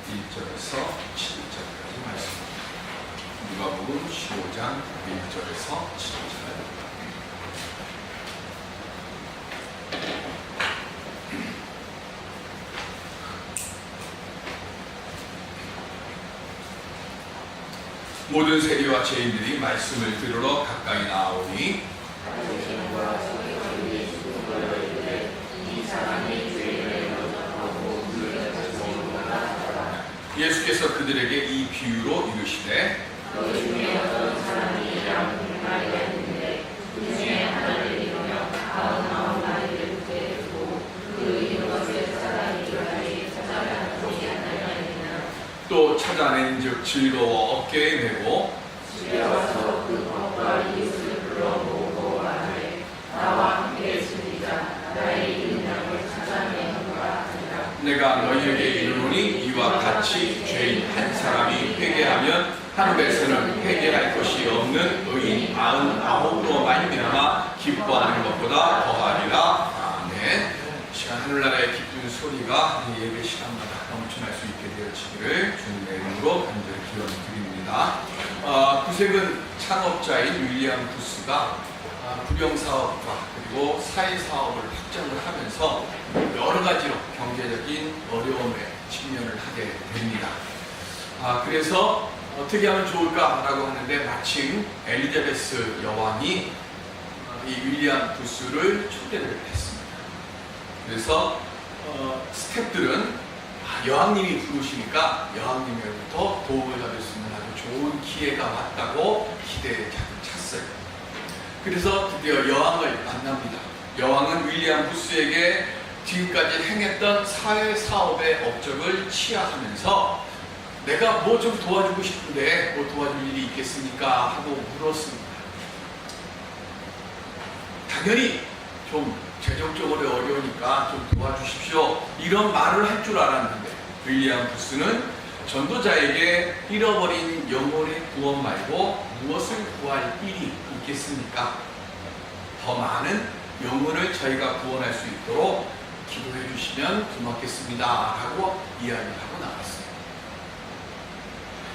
1절에서 7절까지 말씀. 누가복음 15장 1절에서 7절. 모든 세리와 죄인들이 말씀을 들으러 가까이 나오니 예수께서 그들에게 이 비유로 이르시되 너희 중에 어떤 사람이 양분을 말리었는데 그 중에 하나를 잃으며 99마리를 구해주고 그 잃은 것을 찾아내기까지 찾아가는 것이 아니하느냐. 또 찾아낸 즉 즐거워 어깨에 메고 집에 와서 그 벗과 이웃을 불러모으고 말하되 나와 함께 즐기자. 나의 잃은 양을 찾아내는가 하니라. 내가 너희에게 이르노니 이와 같이 죄인 한 사람이 회개하면 하늘에서는 회개할 것이 없는 의인 99로 말미암아 기뻐하는 것보다 더하리라. 아멘. 시간 하늘나라의 기쁜 소리가 예배 시간마다 넘쳐날 수 있게 되어지기를 주님의 이름으로 간절히 기원드립니다. 구색은 창업자인 윌리엄 부스가 부령사업과 그리고 사회사업을 확장을 하면서 여러 가지로 경제적인 어려움에 직면을 하게 됩니다. 그래서 어떻게 하면 좋을까라고 하는데 마침 엘리자베스 여왕이 이 윌리엄 부스를 초대를 했습니다. 그래서 스태프들은 여왕님이 부르시니까 여왕님으로부터 도움을 받을 수 있는 아주 좋은 기회가 왔다고 기대에 찼어요. 그래서 드디어 여왕을 만납니다. 여왕은 윌리엄 부스에게 지금까지 행했던 사회사업의 업적을 치하하면서 내가 뭐 좀 도와주고 싶은데 뭐 도와줄 일이 있겠습니까? 하고 물었습니다. 당연히 좀 재정적으로 어려우니까 좀 도와주십시오. 이런 말을 할 줄 알았는데 윌리엄 부스는 전도자에게 잃어버린 영혼의 구원 말고 무엇을 구할 일이 있겠습니까? 더 많은 영혼을 저희가 구원할 수 있도록 기도해 주시면 고맙겠습니다. 라고 이야기하고 나왔습니다.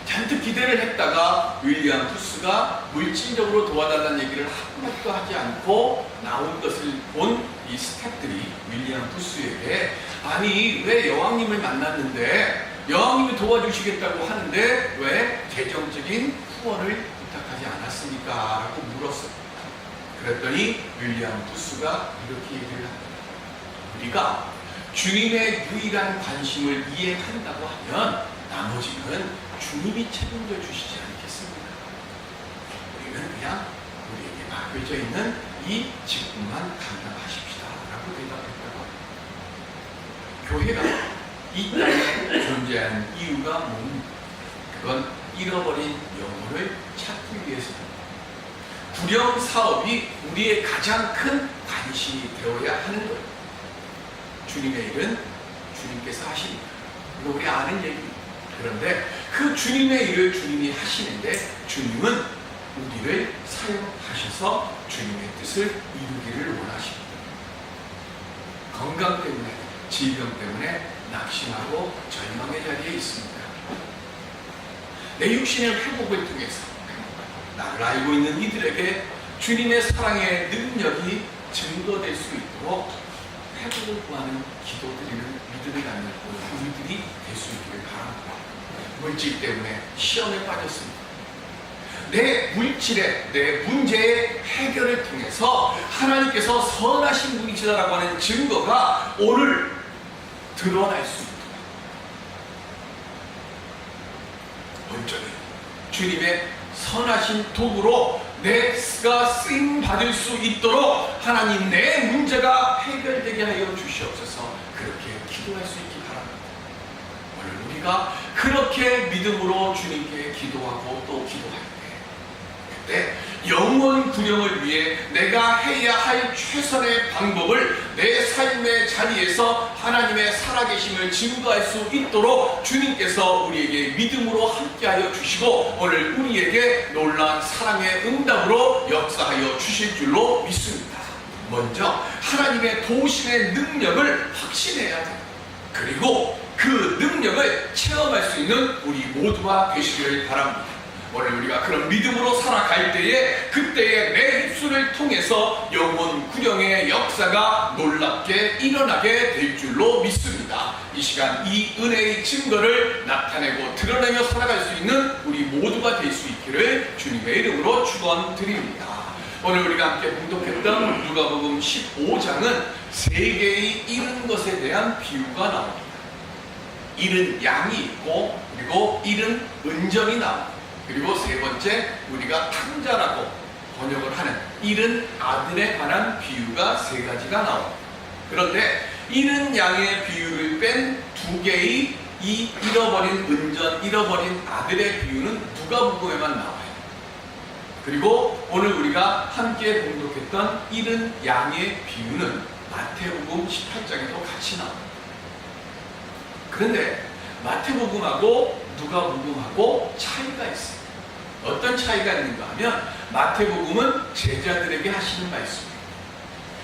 잔뜩 기대를 했다가 윌리엄 부스가 물질적으로 도와달라는 얘기를 한마디도 하지 않고 나온 것을 본 이 스태프들이 윌리엄 부스에게 아니 왜 여왕님을 만났는데 여왕님이 도와주시겠다고 하는데 왜 재정적인 후원을 부탁하지 않았습니까? 라고 물었어요. 그랬더니 윌리엄 부스가 이렇게 얘기를 합니다. 우리가 주님의 유일한 관심을 이해한다고 하면 나머지는 주님이 책임져 주시지 않겠습니까? 우리는 그냥 우리에게 맡겨져 있는 이 직분만 감당하십시다 라고 대답했다고 합니다. 교회가 이 땅에 존재하는 이유가 뭡니까? 그건 잃어버린 영혼을 찾기 위해서입니다. 구령 사업이 우리의 가장 큰 관심이 되어야 하는 거예요. 주님의 일은 주님께서 하십니다. 이거 우리 아는 얘기입니다. 그런데 그 주님의 일을 주님이 하시는데 주님은 우리를 사용하셔서 주님의 뜻을 이루기를 원하십니다. 건강 때문에, 질병 때문에 낙심하고 절망의 자리에 있습니다. 내 육신의 회복을 통해서 나를 알고 있는 이들에게 주님의 사랑의 능력이 증거될 수 있도록 회복을 구하는 기도드리는 믿음을 갖는 우리들이 될 수 있기를 바랍니다. 물질 때문에 시험에 빠졌습니다. 내 물질의, 내 문제의 해결을 통해서 하나님께서 선하신 분이시다라고 하는 증거가 오늘 드러날 수 있도록 온전히 주님의 선하신 도구로 내가 쓰임받을 수 있도록 하나님 내 문제가 해결되게 하여 주시옵소서. 그렇게 기도할 수 있기 바랍니다. 오늘 우리가 그렇게 믿음으로 주님께 기도하고 또 기도할 때 그때 영원 구령을 위해 내가 해야 할 최선의 방법을 내 삶의 자리에서 하나님의 살아계심을 증거할 수 있도록 주님께서 우리에게 믿음으로 함께하여 주시고 오늘 우리에게 놀라운 사랑의 응답으로 역사하여 주실 줄로 믿습니다. 먼저 하나님의 도우심의 능력을 확신해야 돼요. 그리고 그 능력을 체험할 수 있는 우리 모두가 되시기를 바랍니다. 오늘 우리가 그런 믿음으로 살아갈 때에 그때의 내 입술을 통해서 영혼 구령의 역사가 놀랍게 일어나게 될 줄로 믿습니다. 이 시간 이 은혜의 증거를 나타내고 드러내며 살아갈 수 있는 우리 모두가 될 수 있기를 주님의 이름으로 축원드립니다. 오늘 우리가 함께 봉독했던 누가복음 15장은 세 개의 잃은 것에 대한 비유가 나옵니다. 잃은 양이 있고 그리고 잃은 은전이 나옵니다. 그리고 세 번째 우리가 탕자라고 번역을 하는 잃은 아들에 관한 비유가 세 가지가 나옵니다. 그런데 잃은 양의 비유를 뺀 두 개의 이 잃어버린 은전, 잃어버린 아들의 비유는 누가복음에만 나와요. 그리고 오늘 우리가 함께 봉독했던 잃은 양의 비유는 마태복음 18장에도 같이 나옵니다. 그런데 마태복음하고 누가복음하고 차이가 있어요. 어떤 차이가 있는가 하면 마태복음은 제자들에게 하시는 말씀이에요.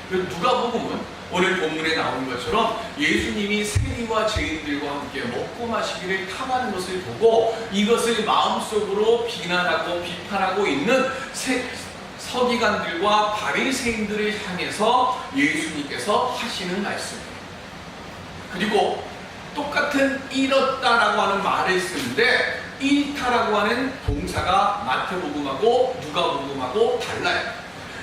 그리고 누가복음은 오늘 본문에 나온 것처럼 예수님이 세리와 죄인들과 함께 먹고 마시기를 탐하는 것을 보고 이것을 마음속으로 비난하고 비판하고 있는 서기관들과 바리새인들을 향해서 예수님께서 하시는 말씀이에요. 그리고 똑같은 잃었다라고 하는 말을 쓰는데 잃다라고 하는 동사가 마태복음하고 누가복음하고 달라요.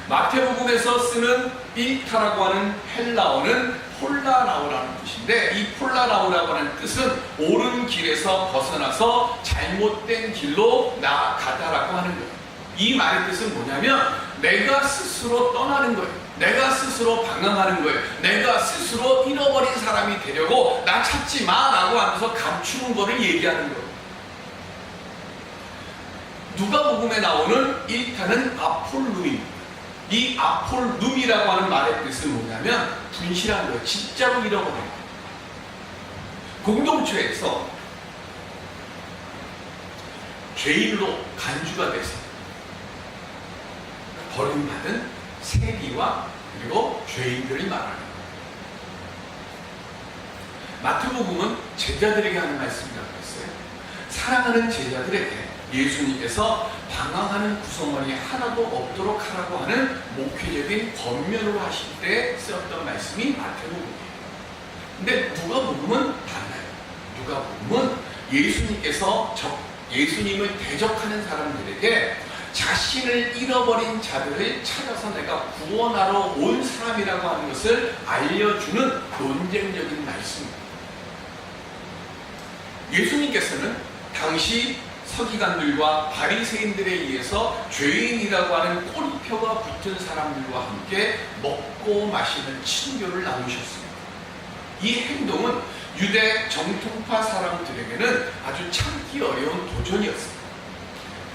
마태복음에서 쓰는 잃다라고 하는 헬라어는 폴라나오라는 뜻인데 이 폴라나오라고 하는 뜻은 옳은 길에서 벗어나서 잘못된 길로 나아가다라고 하는 거예요. 이 말의 뜻은 뭐냐면 내가 스스로 떠나는 거예요. 내가 스스로 방황하는 거예요. 내가 스스로 잃어버린 사람이 되려고 나 찾지 마라고 하면서 감추는 거를 얘기하는 거예요. 누가복음에 나오는 잃다는 아폴룸입니다. 이 아폴룸이라고 하는 말의 뜻은 뭐냐면 분실한 거예요. 진짜로 잃어버린 거예요. 공동체에서 죄인으로 간주가 돼서 버림받은 세리와 그리고 죄인들이 말하는 거예요. 마태복음은 제자들에게 하는 말씀이라고 했어요. 사랑하는 제자들에게 예수님께서 방황하는 구성원이 하나도 없도록 하라고 하는 목회적인 권면으로 하실 때 쓰였던 말씀이 마태복음이에요. 근데 누가복음은 달라요. 누가복음은 예수님을 대적하는 사람들에게 자신을 잃어버린 자들을 찾아서 내가 구원하러 온 사람이라고 하는 것을 알려주는 논쟁적인 말씀입니다. 예수님께서는 당시 서기관들과 바리새인들에 의해서 죄인이라고 하는 꼬리표가 붙은 사람들과 함께 먹고 마시는 친교를 나누셨습니다. 이 행동은 유대 정통파 사람들에게는 아주 참기 어려운 도전이었습니다.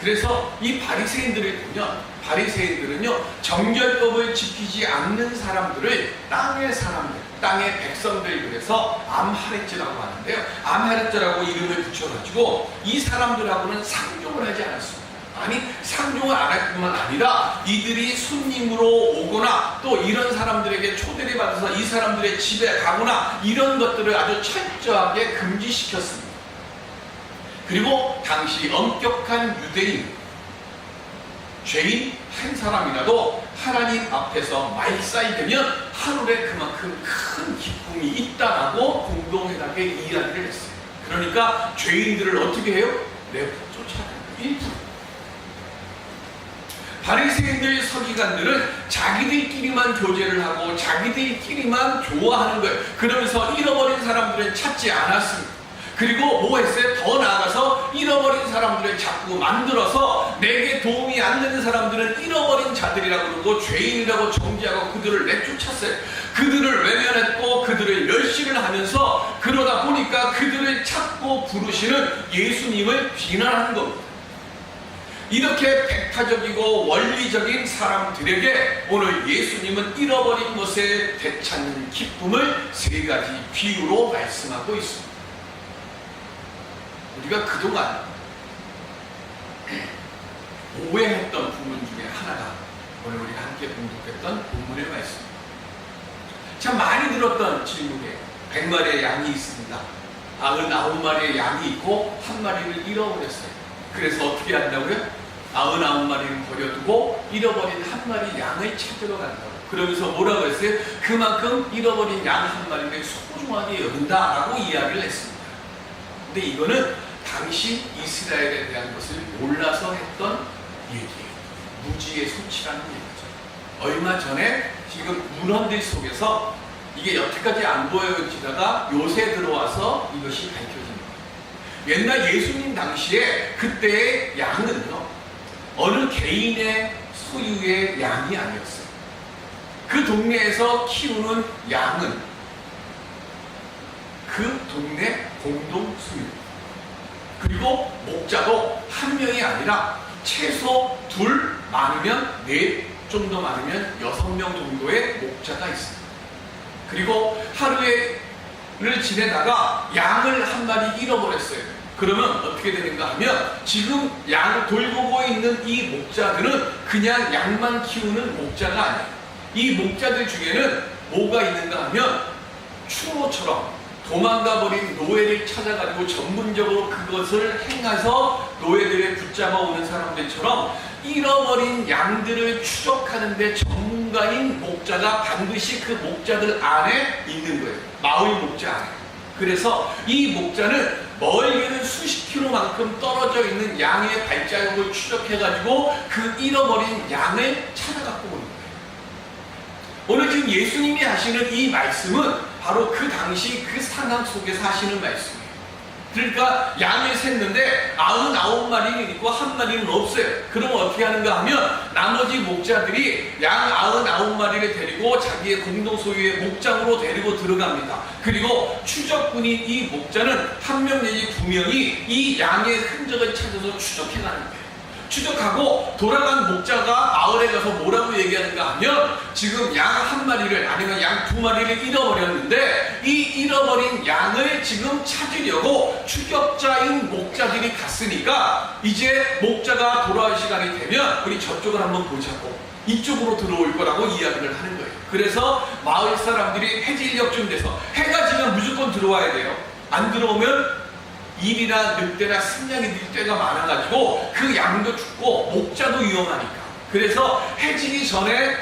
그래서 이 바리새인들을 보면 바리새인들은요 정결법을 지키지 않는 사람들을 땅의 백성들 그래서 암하렛제라고 하는데요. 암하렛제라고 이름을 붙여가지고 이 사람들하고는 상종을 하지 않았습니다. 아니 상종을 안 할 뿐만 아니라 이들이 손님으로 오거나 또 이런 사람들에게 초대를 받아서 이 사람들의 집에 가거나 이런 것들을 아주 철저하게 금지시켰습니다. 그리고 당시 엄격한 유대인 죄인 한 사람이라도 하나님 앞에서 말살되면 하늘에 그만큼 큰 기쁨이 있다라고 공동회담에 이야기를 했어요. 그러니까 죄인들을 어떻게 해요? 내버려 쫓아내는 거예요. 바리새인들 서기관들은 자기들끼리만 교제를 하고 자기들끼리만 좋아하는 거예요. 그러면서 잃어버린 사람들은 찾지 않았습니다. 그리고 뭐 했어요? 더 나아가서 잃어버린 사람들을 자꾸 만들어서 내게 도움이 안 되는 사람들은 잃어버린 자들이라고 그러고 죄인이라고 정죄하고 그들을 내쫓았어요. 그들을 외면했고 그들을 멸시를 하면서 그러다 보니까 그들을 찾고 부르시는 예수님을 비난하는 겁니다. 이렇게 백타적이고 원리적인 사람들에게 오늘 예수님은 잃어버린 것에 되찾는 기쁨을 세 가지 비유로 말씀하고 있습니다. 우리가 그동안 오해했던 부분 중에 하나가 오늘 우리가 함께 봉독했던 본문의 말씀입니다. 참 많이 들었던 질문이에요. 100마리의 양이 있습니다. 99마리의 양이 있고 한 마리를 잃어버렸어요. 그래서 어떻게 한다고요? 99마리를 버려두고 잃어버린 한 마리 양을 찾으러 간다고. 그러면서 뭐라고 했어요? 그만큼 잃어버린 양 한 마리를 소중하게 여긴다라고 이야기를 했습니다. 근데 이거는 당시 이스라엘에 대한 것을 몰라서 했던 얘기예요. 무지의 소치라는 얘기죠. 얼마 전에 지금 문헌들 속에서 이게 여태까지 안 보여지다가 요새 들어와서 이것이 밝혀진 거예요. 옛날 예수님 당시에 그때의 양은요, 어느 개인의 소유의 양이 아니었어요. 그 동네에서 키우는 양은 그 동네 공동 소유입니다. 그리고 목자도 한 명이 아니라 최소 둘, 많으면 넷, 좀 더 많으면 6명 정도의 목자가 있습니다. 그리고 하루를 지내다가 양을 한 마리 잃어버렸어요. 그러면 어떻게 되는가 하면 지금 양을 돌보고 있는 이 목자들은 그냥 양만 키우는 목자가 아니에요. 이 목자들 중에는 뭐가 있는가 하면 추노처럼 도망가버린 노예를 찾아가지고 전문적으로 그것을 행해서 노예들을 붙잡아 오는 사람들처럼 잃어버린 양들을 추적하는 데 전문가인 목자가 반드시 그 목자들 안에 있는 거예요. 마을 목자 안에. 그래서 이 목자는 멀게는 수십 킬로만큼 떨어져 있는 양의 발자국을 추적해가지고 그 잃어버린 양을 찾아갖고 오는 거예요. 오늘 지금 예수님이 하시는 이 말씀은 바로 그 당시 그 상황 속에서 하시는 말씀이에요. 그러니까 양을 샜는데 99마리는 있고 한 마리는 없어요. 그럼 어떻게 하는가 하면 나머지 목자들이 양 99마리를 데리고 자기의 공동 소유의 목장으로 데리고 들어갑니다. 그리고 추적군인 이 목자는 한 명 내지 2명이 이 양의 흔적을 찾아서 추적해가는 거예요. 추적하고 돌아간 목자가 마을에 가서 뭐라고 얘기하는가 하면 지금 양 한 마리를 아니면 양 2마리를 잃어버렸는데 이 잃어버린 양을 지금 찾으려고 추격자인 목자들이 갔으니까 이제 목자가 돌아올 시간이 되면 우리 저쪽을 한번 보자고 이쪽으로 들어올 거라고 이야기를 하는 거예요. 그래서 마을 사람들이 해질녘쯤 돼서 해가 지면 무조건 들어와야 돼요. 안 들어오면 일이나 늑대나 승냥이 들 때가 많아가지고 그 양도 죽고 목자도 위험하니까. 그래서 해지기 전에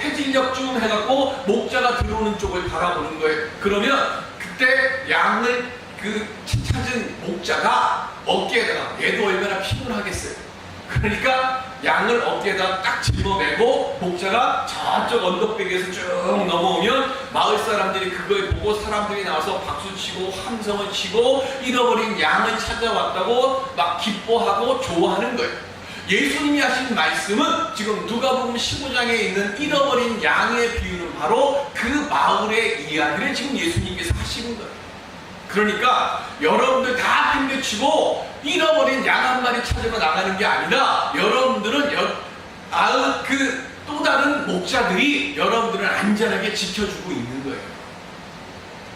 해질녘쯤 해갖고 목자가 들어오는 쪽을 바라보는 거예요. 그러면 그때 양을 찾은 목자가 어깨에다가, 얘도 얼마나 피곤하겠어요. 그러니까 양을 어깨에다가 딱 짊어매고 목자가 저쪽 언덕배기에서 쭉 넘어오면 마을 사람들이 그걸 보고 사람들이 나와서 박수치고 함성을 치고 잃어버린 양을 찾아왔다고 막 기뻐하고 좋아하는 거예요. 예수님이 하신 말씀은 지금 누가복음 15장에 있는 잃어버린 양의 비유는 바로 그 마을의 이야기를 지금 예수님께서 하시는 거예요. 그러니까 여러분들 다 팽개치고 잃어버린 양 한 마리 찾으러 나가는 게 아니라 여러분들은 또 다른 목자들이 여러분들을 안전하게 지켜주고 있는 거예요.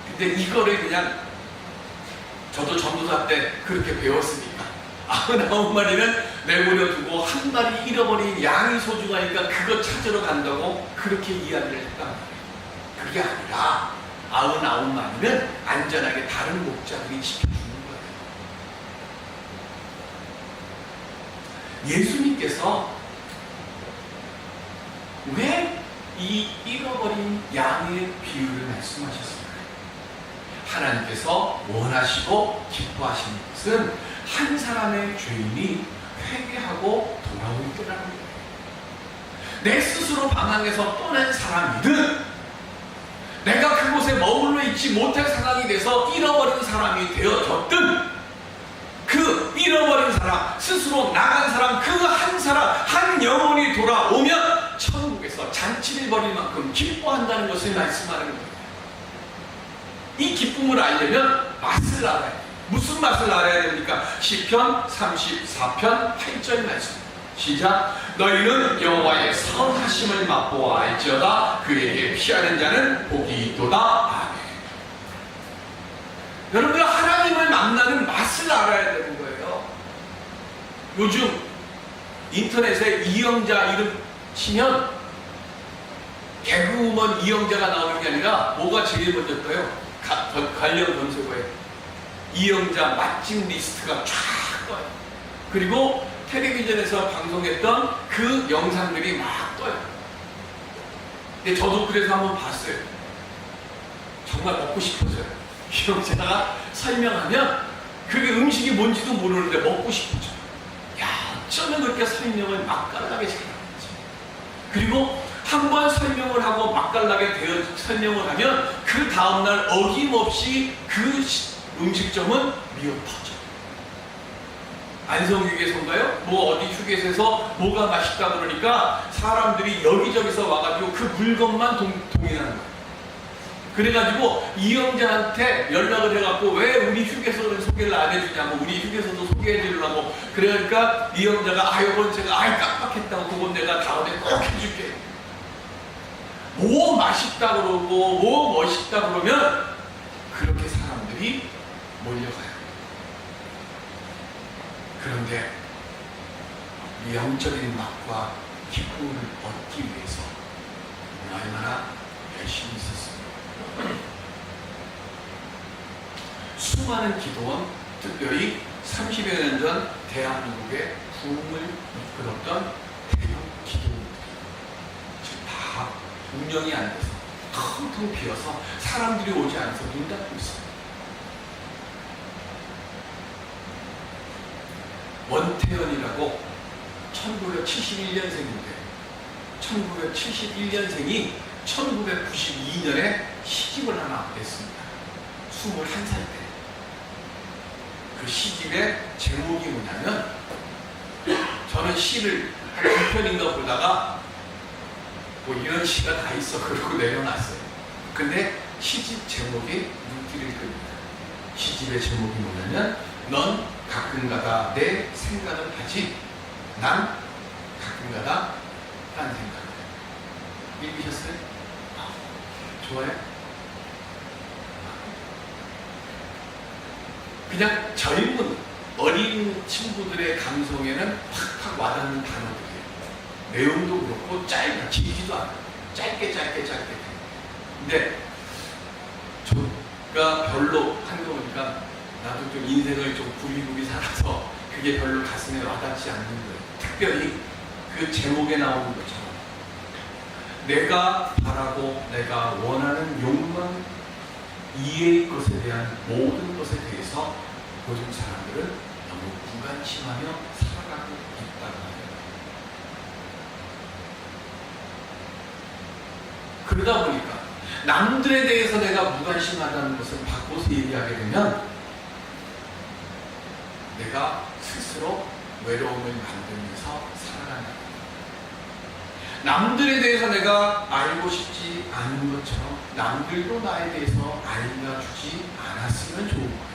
근데 이거를 그냥 저도 전도사 때 그렇게 배웠으니까 99마리는 내버려 두고 한 마리 잃어버린 양이 소중하니까 그거 찾으러 간다고 그렇게 이야기를 했단 말이에요. 그게 아니라 99마리는 안전하게 다른 목자들이 지켜주는 거예요. 예수님께서 왜 이 잃어버린 양의 비유를 말씀하셨을까요? 하나님께서 원하시고 기뻐하시는 것은 한 사람의 죄인이 회개하고 돌아올 때라는 거예요. 내 스스로 방황해서 떠난 사람이든 내가 그곳에 머물러 있지 못할 상황이 돼서 잃어버린 사람이 되어졌든 그 잃어버린 사람, 스스로 나간 사람, 그 한 사람, 한 영혼이 돌아오면 천국에서 잔치를 벌일 만큼 기뻐한다는 것을 말씀하는 거예요. 이 기쁨을 알려면 맛을 알아야 돼요. 무슨 맛을 알아야 됩니까? 시편 34편 8절 말씀. 시작. 너희는 여호와의 선하심을 맛보아 알지어다. 그에게 피하는 자는 복이 있도다. 아멘. 여러분들 하나님을 만나는 맛을 알아야 되는 거예요. 요즘 인터넷에 이영자 이름 치면 개그우먼 이영자가 나오는 게 아니라 뭐가 제일 먼저 떠요? 관련 검색어에 이영자 맛집 리스트가 쫙 떠요. 그리고 텔레비전에서 방송했던 그 영상들이 막 떠요. 근데 저도 그래서 한번 봤어요. 정말 먹고 싶어져요. 이영자가 설명하면 그게 음식이 뭔지도 모르는데 먹고 싶어져. 야, 어쩌면 그렇게 설명을 맛깔나게 잘하는지. 그리고 한번 설명을 하고 맛깔나게 설명을 하면 그 다음날 어김없이 그 음식점은 미어 터져. 안성휴게소인가요? 뭐 어디 휴게소에서 뭐가 맛있다 그러니까 사람들이 여기저기서 와가지고 그 물건만 동의하는 거예요. 그래가지고 이영자한테 연락을 해갖고 왜 우리 휴게소를 소개를 안 해주냐고, 우리 휴게소도 소개해주려고. 그러니까 이영자가 이건 제가 깜빡했다고, 그건 내가 다음에 꼭 해줄게. 뭐 맛있다 그러고 뭐 멋있다 그러면 그렇게 사람들이 몰려가요. 그런데 이 영적인 맛과 기쁨을 얻기 위해서 얼마나 열심히 있었습니다. 수많은 기도원, 특별히 30여 년 전 대한민국의 부흥을 이끌었던 대형 기도원들이 지금 다 운영이 안 돼서 텅텅 비어서 사람들이 오지 않아서 문 닫고 있어요. 원태현이라고 1971년생인데 1971년생이 1992년에 시집을 하나 냈습니다. 21살 때. 그 시집의 제목이 뭐냐면, 저는 시를 한 2편인가 보다가 뭐 이런 시가 다 있어 그러고 내려놨어요. 근데 시집 제목이 눈길을 끕니다. 시집의 제목이 뭐냐면, 넌 가끔가다 내 생각을 하지, 난 가끔가다 딴 생각을 해. 읽으셨어요? 좋아요? 그냥 젊은 어린 친구들의 감성에는 팍팍 와닿는 단어들이에요. 내용도 그렇고 길지도 않아요. 짧게. 근데 저가 별로 하는 거 보니까 나도 좀 인생을 좀 굽이굽이 살아서 그게 별로 가슴에 와닿지 않는 거예요. 특별히 그 제목에 나오는 것처럼 내가 바라고 내가 원하는 욕망 이해의 것에 대한 모든 것에 대해서 요즘 사람들은 너무 무관심하며 살아가고 있다고 합니다. 그러다 보니까 남들에 대해서 내가 무관심하다는 것을 바꿔서 얘기하게 되면 내가 스스로 외로움을 만들면서 살아간다. 남들에 대해서 내가 알고 싶지 않은 것처럼 남들도 나에 대해서 알려주지 않았으면 좋은 거예요.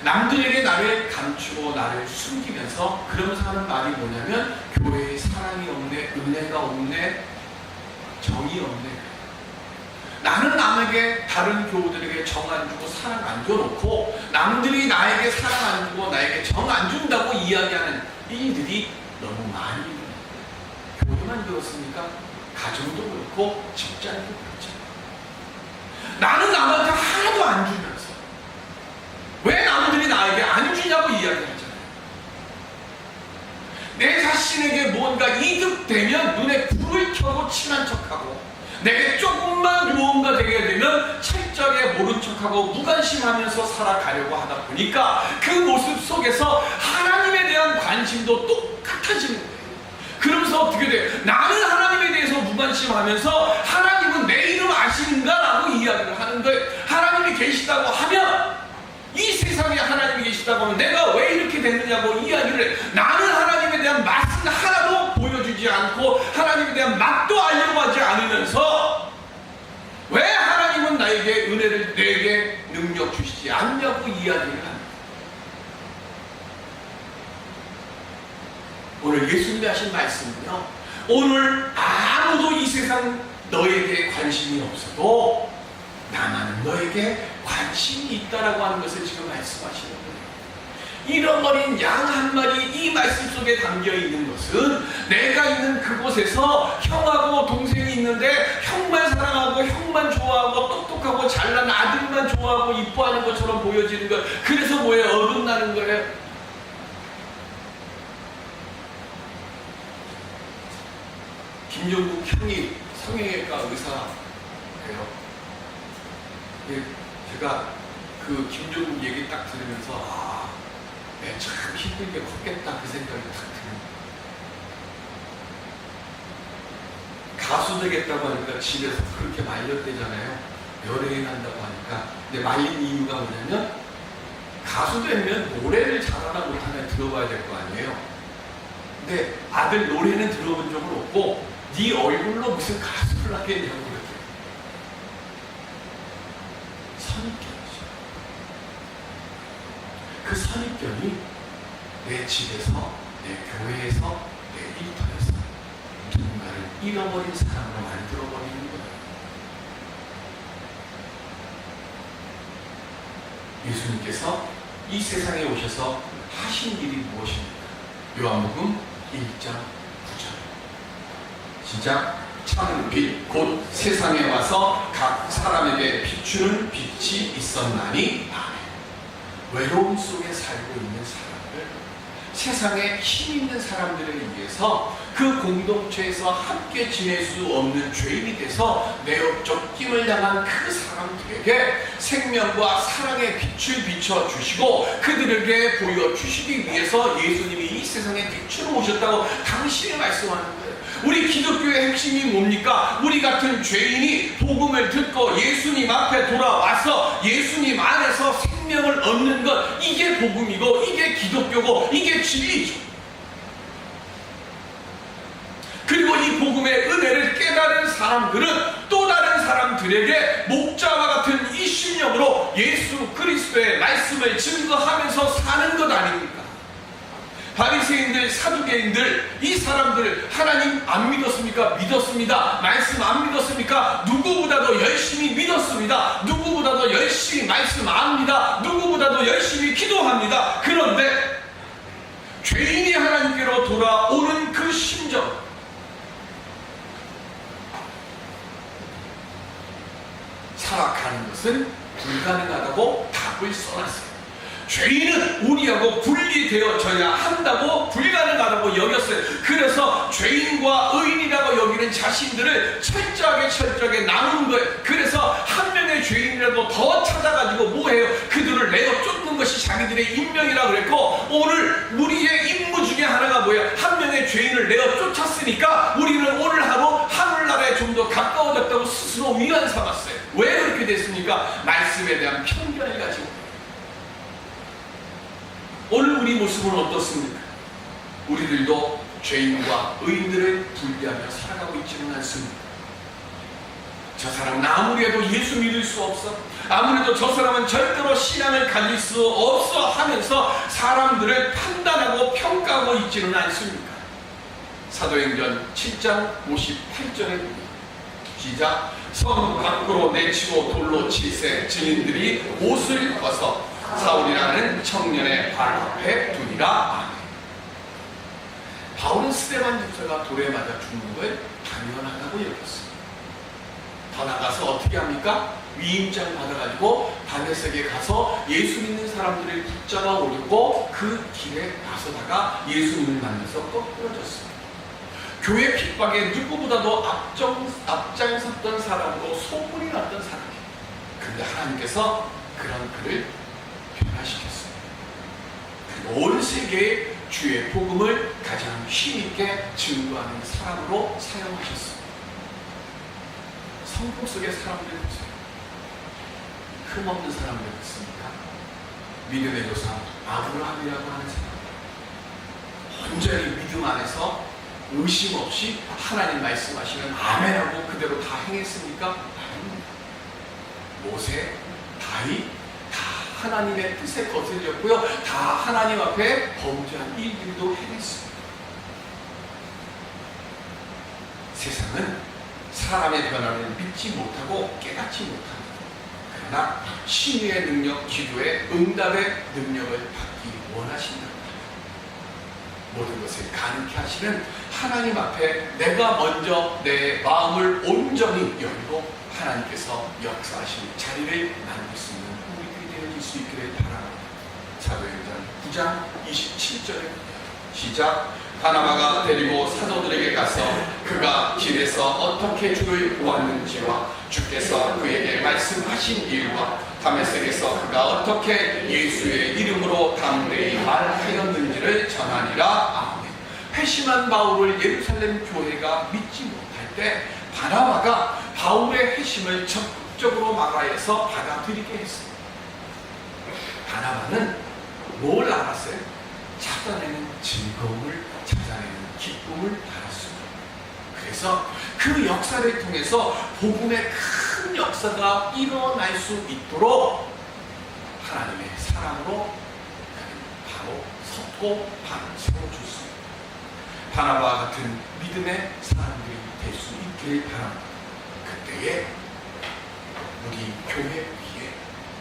남들에게 나를 감추고 나를 숨기면서 그러면서 하는 말이 뭐냐면, 교회에 사랑이 없네, 은혜가 없네, 정이 없네. 나는 남에게, 다른 교우들에게 정 안 주고 사랑 안 줘놓고 남들이 나에게 사랑 안 주고 나에게 정 안 준다고 이야기하는 일들이 너무 많이 있는 거예요. 교회만 그렇습니까? 가정도 그렇고 직장도 그렇죠. 나는 남한테 하나도 안 주면서 왜 남들이 나에게 안 주냐고 이야기하잖아요. 내 자신에게 뭔가 이득되면 눈에 불을 켜고 친한 척하고, 내게 조금만 무언가 되게 되면 철저하게 모른 척하고 무관심하면서 살아가려고 하다 보니까 그 모습 속에서 하나님에 대한 관심도 똑같아지는 거예요. 그러면서 어떻게 돼? 나는 하나님에 대해서 무관심하면서 하나님은 내 이름 아시는가? 라고 이야기를 하는 거예요. 하나님이 계시다고 하면, 이 세상에 하나님이 계시다고 하면 내가 왜 이렇게 됐느냐고 이야기를 해. 나는 하나님에 대한 맛은 하나도 보여주지 않고 하나님에 대한 맛도 알려고 하지 않으면서 왜 하나님은 나에게 은혜를, 내게 능력 주시지 않냐고 이야기를 합니다. 오늘 예수님이 하신 말씀은요, 오늘 아무도 이 세상 너에게 관심이 없어도 나만은 너에게 관심이 있다라고 하는 것을 지금 말씀하시는 거예요. 잃어버린 양 한 마리, 이 말씀 속에 담겨 있는 것은 내가 있는 그곳에서 형하고 동생이 있는데 형만 사랑하고 형만 좋아하고 똑똑 똑똑하고 잘난 아들만 좋아하고 이뻐하는 것처럼 보여지는 거예요. 그래서 뭐예요? 어긋나는 거예요. 김종국 형이 성형외과 의사예요. 제가 그 김종국 얘기 딱 들으면서 내가 참 힘들게 컸겠다 그 생각이 딱 드는. 가수 되겠다고 하니까 집에서 그렇게 말렸대잖아요. 연예인 한다고 하니까. 근데 말린 이유가 뭐냐면 가수 되면 노래를 잘하나 못하나 들어봐야 될 거 아니에요. 근데 아들 노래는 들어본 적은 없고 네 얼굴로 무슨 가수를 하겠냐고 그렇게. 선입견이죠. 그 선입견이 내 집에서, 내 교회에서, 내 일터에서 누군가를 잃어버린 사람으로 만들어버리는 거예요. 예수님께서 이 세상에 오셔서 하신 일이 무엇입니까? 요한복음 1장 9절. 진짜 참 빛, 곧 세상에 와서 각 사람에게 비추는 빛이 있었나니 아멘. 외로움 속에 살고 있는 사람들, 세상에 힘 있는 사람들을 위해서 그 공동체에서 함께 지낼 수 없는 죄인이 돼서 내역적김을 당한 그 사람들에게 생명과 사랑의 빛을 비춰주시고 그들에게 보여주시기 위해서 예수님이 이 세상에 빛으로 오셨다고 당신이 말씀하는 거예요. 우리 기독교의 핵심이 뭡니까? 우리 같은 죄인이 복음을 듣고 예수님 앞에 돌아와서 예수님 안에서 생명을 얻는 것, 이게 복음이고 이게 기독교고 이게 진리죠. 그리고 이 복음의 은혜를 깨달은 사람들은 또 다른 사람들에게 목자와 같은 이 신령으로 예수 그리스도의 말씀을 증거하면서 사는 것 아닙니까? 바리새인들, 사두개인들, 이 사람들 하나님 안 믿었습니까? 믿었습니다. 말씀 안 믿었습니까? 누구보다도 열심히 믿었습니다. 누구보다도 열심히 말씀 압니다. 누구보다도 열심히 기도합니다. 그런데 죄인이 하나님께로 돌아오는 그 심정, 살아가는 것은 불가능하다고 답을 써놨어요. 죄인은 우리하고 분리되어져야 한다고, 불가능하다고 여겼어요. 그래서 죄인과 의인이라고 여기는 자신들을 철저하게 나누는 거예요. 그래서 한 명의 죄인이라도 더 찾아가지고 뭐해요? 그들을 내어 쫓는 것이 자기들의 임명이라고 그랬고, 오늘 우리의 임무 중에 하나가 뭐예요? 한 명의 죄인을 내어 쫓았으니까 우리는 오늘 하루 하늘나라에 좀 더 가까워졌다고 스스로 위안 삼았어요. 왜 그렇게 됐습니까? 말씀에 대한 편견을 가지고. 오늘 우리 모습은 어떻습니까? 우리들도 죄인과 의인들을 분리하며 살아가고 있지는 않습니다. 저 사람은 아무리 해도 예수 믿을 수 없어, 아무래도 저 사람은 절대로 신앙을 가질 수 없어 하면서 사람들을 판단하고 평가하고 있지는 않습니까? 사도행전 7장 58절에 보면 시작. 성 밖으로 내치고 돌로 치세 증인들이 옷을 벗어 사울이라는 청년의 발 앞에 두니라. 바울은 스데반 집사가 돌에 맞아 죽는 걸 당연하다고 여겼습니다. 더 나가서 어떻게 합니까? 위임장 받아가지고 다메섹에 가서 예수 믿는 사람들을 붙잡아 오르고 그 길에 나서다가 예수님을 만나서 거꾸러졌습니다. 교회 핍박에 누구보다도 앞장섰던 사람으로 소문이 났던 사람이에요. 그런데 하나님께서 그런 그를 변화시켰습니다. 온 세계에 주의 복음을 가장 힘있게 증거하는 사람으로 사용하셨습니다. 성경 속의 사람들 보세요. 흠없는 사람들 있습니까? 믿음의 조상 아브라함이라고 하는 사람, 온전히 믿음 안에서 의심 없이 하나님 말씀하시면 아멘하고 그대로 다 행했습니까? 모세, 다윗 다 하나님의 뜻에 거슬렸고요. 다 하나님 앞에 범죄한 일들도 행했습니다. 세상은 사람의 변화를 믿지 못하고 깨닫지 못합니다. 그러나 신유의 능력, 기도의 응답의 능력을 받기 원하신다. 모든 것을 가능케 하시는 하나님 앞에 내가 먼저 내 마음을 온전히 열고 하나님께서 역사하실 자리를 만들 수 있는 우리들이 되어질 수 있기를 바랍니다. 사도행전 9장 27절에 시작. 바나바가 데리고 사도들에게 가서 그가 길에서 어떻게 주를 보았는지와 주께서 그에게 말씀하신 일과 다메섹에서 그가 어떻게 예수의 이름으로 담대히 말하였는지를 전하니라. 아멘. 회심한 바울을 예루살렘 교회가 믿지 못할 때 바나바가 바울의 회심을 적극적으로 막아서 받아들이게 했습니다. 바나바는 뭘 알았어요? 찾아내는 즐거움을, 찾아내는 기쁨을 알았습니다. 그래서 그 역사를 통해서 복음의 큰 역사가 일어날 수 있도록 하나님의 사랑으로 바로 섰고 바로 세워줬습니다. 바나바와 같은 믿음의 사람들이 될 수 있기를 바랍니다. 그때에 우리 교회 위에,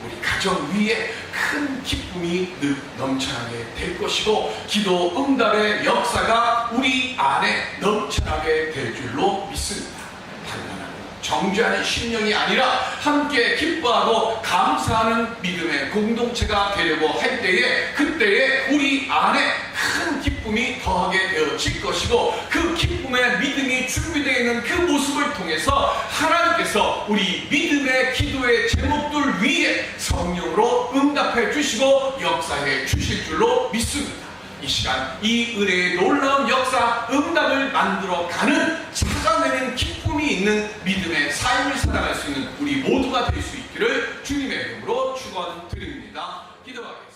우리 가정 위에 큰 기쁨이 넘쳐나게 될 것이고 기도 응답의 역사가 우리 안에 넘쳐나게 될 줄로 믿습니다. 단단하고 정죄하는 심령이 아니라 함께 기뻐하고 감사하는 믿음의 공동체가 되려고 할 때에 그때에 우리 안에 큰 기쁨이 더하게 되어질 것이고 그 기쁨의 믿음이 준비되어 있는 그 모습을 통해서 하나님께서 우리 믿음의 기도의 제목들 위에 성령으로 응답해 주시고 역사해 주실 줄로 믿습니다. 이 시간 이 은혜의 놀라운 역사 응답을 만들어 가는 찾아내는 기쁨이 있는 믿음의 삶을 살아갈 수 있는 우리 모두가 될 수 있기를 주님의 이름으로 축원드립니다. 기도하겠습니다.